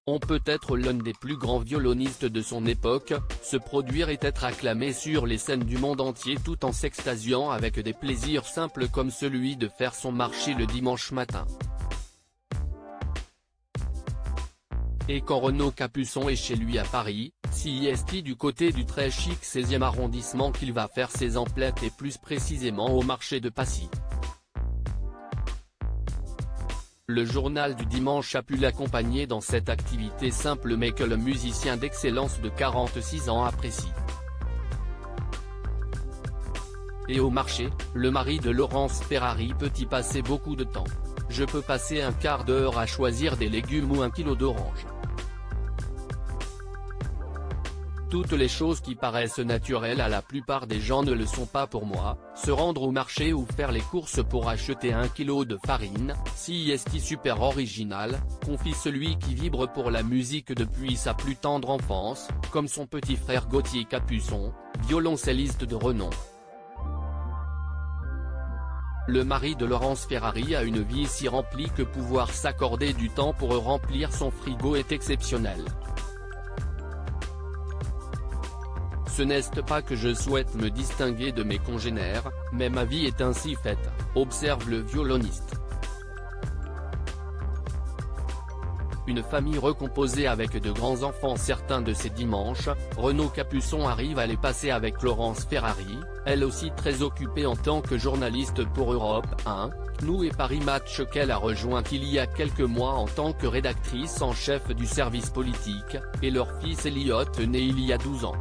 On peut être l'un des plus grands violonistes de son époque, se produire et être acclamé sur les scènes du monde entier tout en s'extasiant avec des plaisirs simples comme celui de faire son marché le dimanche matin. Et quand Renaud Capuçon est chez lui à Paris, c'est du côté du très chic 16e arrondissement qu'il va faire ses emplettes et plus précisément au marché de Passy. Le journal du dimanche a pu l'accompagner dans cette activité simple mais que le musicien d'excellence de 46 ans apprécie. Et au marché, le mari de Laurence Ferrari peut y passer beaucoup de temps. Je peux passer un quart d'heure à choisir des légumes ou 1 kilo d'oranges. Toutes les choses qui paraissent naturelles à la plupart des gens ne le sont pas pour moi, se rendre au marché ou faire les courses pour acheter 1 kilo de farine, c'est super original, confie celui qui vibre pour la musique depuis sa plus tendre enfance, comme son petit frère Gauthier Capuçon, violoncelliste de renom. Le mari de Laurence Ferrari a une vie si remplie que pouvoir s'accorder du temps pour remplir son frigo est exceptionnel. Ce n'est pas que je souhaite me distinguer de mes congénères, mais ma vie est ainsi faite, observe le violoniste. Une famille recomposée avec de grands enfants certains de ces dimanches, Renaud Capuçon arrive à les passer avec Laurence Ferrari, elle aussi très occupée en tant que journaliste pour Europe 1, CNOO et Paris Match qu'elle a rejoint il y a quelques mois en tant que rédactrice en chef du service politique, et leur fils Elliot né il y a 12 ans.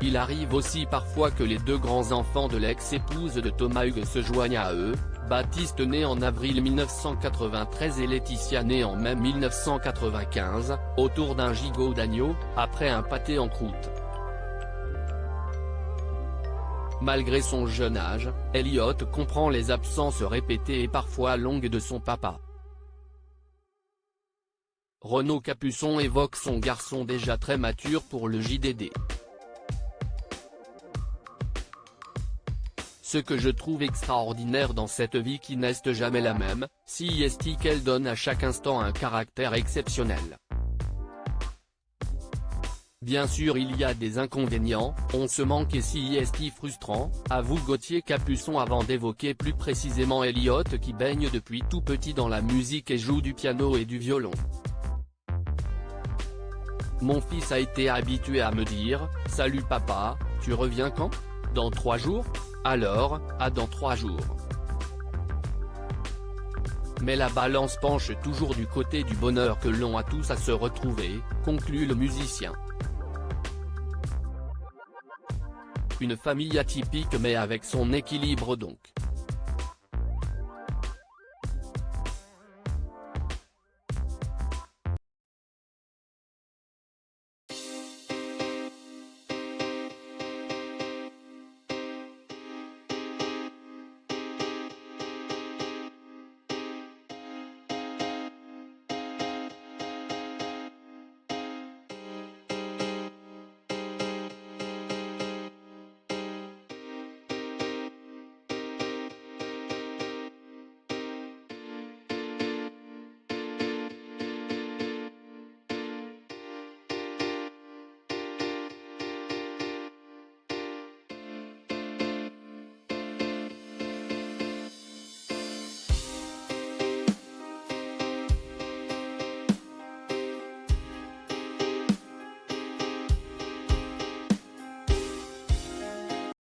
Il arrive aussi parfois que les deux grands-enfants de l'ex-épouse de Thomas Hugues se joignent à eux, Baptiste né en avril 1993 et Laetitia née en mai 1995, autour d'un gigot d'agneau, après un pâté en croûte. Malgré son jeune âge, Elliot comprend les absences répétées et parfois longues de son papa. Renaud Capuçon évoque son garçon déjà très mature pour le JDD. Ce que je trouve extraordinaire dans cette vie qui n'est jamais la même, c'est qu'elle donne à chaque instant un caractère exceptionnel. Bien sûr il y a des inconvénients, on se manque et c'est frustrant, avoue Gauthier Capuçon avant d'évoquer plus précisément Elliot qui baigne depuis tout petit dans la musique et joue du piano et du violon. Mon fils a été habitué à me dire « Salut papa, tu reviens quand ? Dans 3 jours ? Alors, dans 3 jours. » Mais la balance penche toujours du côté du bonheur que l'on a tous à se retrouver, conclut le musicien. Une famille atypique mais avec son équilibre donc.